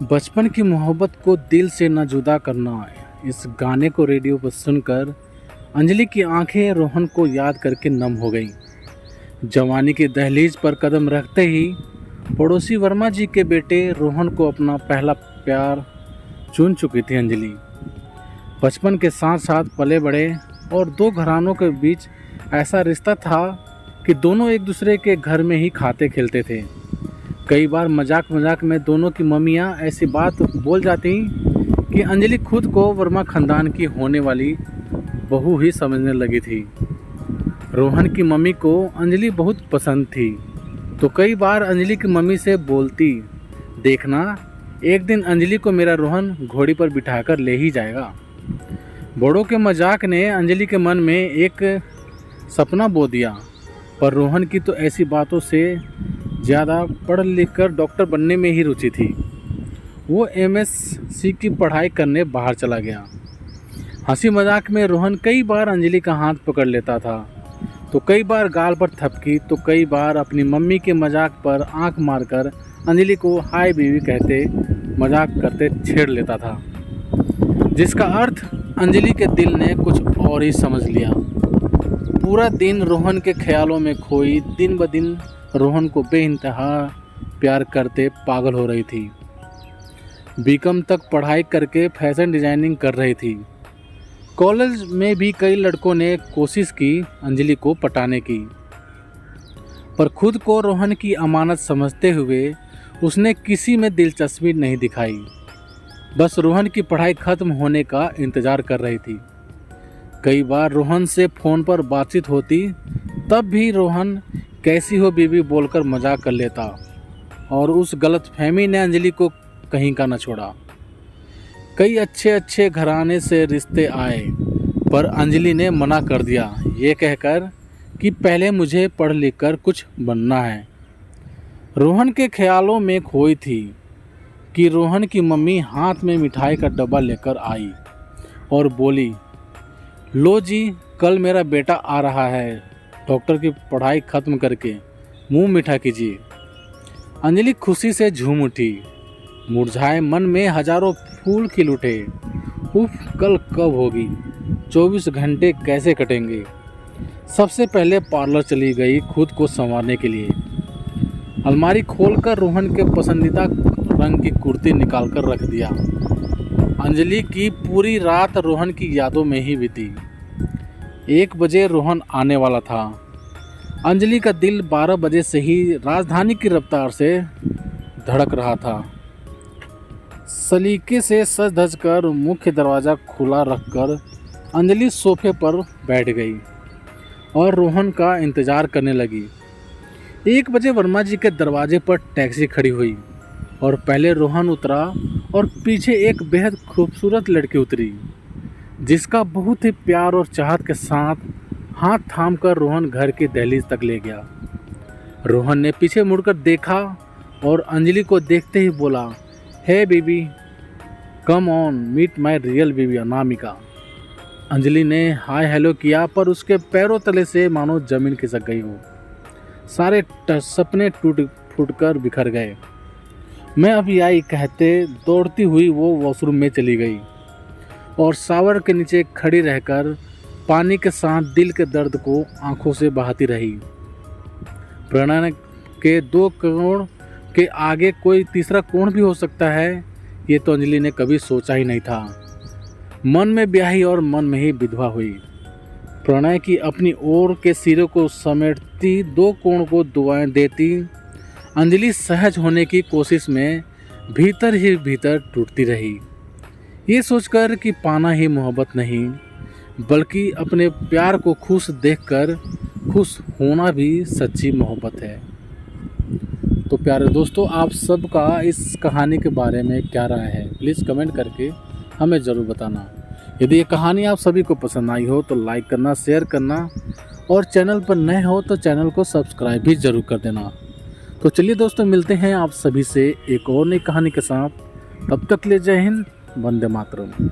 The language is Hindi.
बचपन की मोहब्बत को दिल से न जुदा करना। इस गाने को रेडियो पर सुनकर अंजलि की आंखें रोहन को याद करके नम हो गईं। जवानी की दहलीज पर कदम रखते ही पड़ोसी वर्मा जी के बेटे रोहन को अपना पहला प्यार चुन चुकी थी अंजलि। बचपन के साथ साथ पले बड़े और दो घरानों के बीच ऐसा रिश्ता था कि दोनों एक दूसरे के घर में ही खाते खेलते थे। कई बार मजाक मजाक में दोनों की मम्मियाँ ऐसी बात बोल जाती कि अंजलि खुद को वर्मा खानदान की होने वाली बहू ही समझने लगी थी। रोहन की मम्मी को अंजलि बहुत पसंद थी, तो कई बार अंजलि की मम्मी से बोलती, देखना एक दिन अंजलि को मेरा रोहन घोड़ी पर बिठाकर ले ही जाएगा। बड़ों के मजाक ने अंजलि के मन में एक सपना बो दिया, पर रोहन की तो ऐसी बातों से ज़्यादा पढ़ लिख कर डॉक्टर बनने में ही रुचि थी। वो एमएससी की पढ़ाई करने बाहर चला गया। हंसी मजाक में रोहन कई बार अंजलि का हाथ पकड़ लेता था, तो कई बार गाल पर थपकी, तो कई बार अपनी मम्मी के मजाक पर आंख मारकर अंजलि को हाय बीवी कहते मजाक करते छेड़ लेता था, जिसका अर्थ अंजलि के दिल ने कुछ और ही समझ लिया। पूरा दिन रोहन के ख्यालों में खोई दिन ब दिन रोहन को बेइंतहा प्यार करते पागल हो रही थी। बीकॉम तक पढ़ाई करके फैशन डिज़ाइनिंग कर रही थी। कॉलेज में भी कई लड़कों ने कोशिश की अंजलि को पटाने की, पर खुद को रोहन की अमानत समझते हुए उसने किसी में दिलचस्पी नहीं दिखाई। बस रोहन की पढ़ाई खत्म होने का इंतज़ार कर रही थी। कई बार रोहन से फ़ोन पर बातचीत होती, तब भी रोहन कैसी हो बीबी बोलकर मजाक कर लेता, और उस गलतफहमी ने अंजलि को कहीं का न छोड़ा। कई अच्छे घराने से रिश्ते आए, पर अंजलि ने मना कर दिया, ये कहकर कि पहले मुझे पढ़ लिख कर कुछ बनना है। रोहन के ख्यालों में खोई थी कि रोहन की मम्मी हाथ में मिठाई का डब्बा लेकर आई और बोली, लो जी, कल मेरा बेटा आ रहा है, डॉक्टर की पढ़ाई खत्म करके मुंह मीठा कीजिए। अंजलि खुशी से झूम उठी। मुरझाए मन में हजारों फूल खिल उठे। उफ, कल कब होगी, 24 घंटे कैसे कटेंगे। सबसे पहले पार्लर चली गई खुद को संवारने के लिए। अलमारी खोलकर रोहन के पसंदीदा रंग की कुर्ती निकालकर रख दिया। अंजलि की पूरी रात रोहन की यादों में ही बीती। 1 बजे रोहन आने वाला था। अंजलि का दिल 12 बजे से ही राजधानी की रफ्तार से धड़क रहा था। सलीके से सज धज कर मुख्य दरवाज़ा खुला रखकर अंजलि सोफे पर बैठ गई और रोहन का इंतज़ार करने लगी। 1 बजे वर्मा जी के दरवाजे पर टैक्सी खड़ी हुई और पहले रोहन उतरा और पीछे एक बेहद खूबसूरत लड़की उतरी, जिसका बहुत ही प्यार और चाहत के साथ हाथ थामकर रोहन घर की दहलीज तक ले गया। रोहन ने पीछे मुड़कर देखा और अंजलि को देखते ही बोला, hey baby, come on meet my real baby Anamika. Anjali ने हाय हेलो किया, पर उसके पैरों तले से मानो जमीन खिसक गई हो। सारे सपने टूट फूट कर बिखर गए। मैं अभी आई कहते दौड़ती हुई वो वॉशरूम में चली गई और शावर के नीचे खड़ी रहकर पानी के साथ दिल के दर्द को आंखों से बहाती रही। प्रणय के 2 कोण के आगे कोई तीसरा कोण भी हो सकता है, ये तो अंजलि ने कभी सोचा ही नहीं था। मन में ब्याही और मन में ही विधवा हुई। प्रणय की अपनी ओर के सिरे को समेटती 2 कोण को दुआएं देती अंजलि सहज होने की कोशिश में भीतर ही भीतर टूटती रही, ये सोचकर कि पाना ही मोहब्बत नहीं, बल्कि अपने प्यार को खुश देखकर खुश होना भी सच्ची मोहब्बत है। तो प्यारे दोस्तों, आप सबका इस कहानी के बारे में क्या राय है, प्लीज़ कमेंट करके हमें ज़रूर बताना। यदि ये कहानी आप सभी को पसंद आई हो तो लाइक करना, शेयर करना, और चैनल पर नए हो तो चैनल को सब्सक्राइब भी ज़रूर कर देना। तो चलिए दोस्तों, मिलते हैं आप सभी से एक और नई कहानी के साथ। तब तक ले जय हिंद, वंदे मातरम।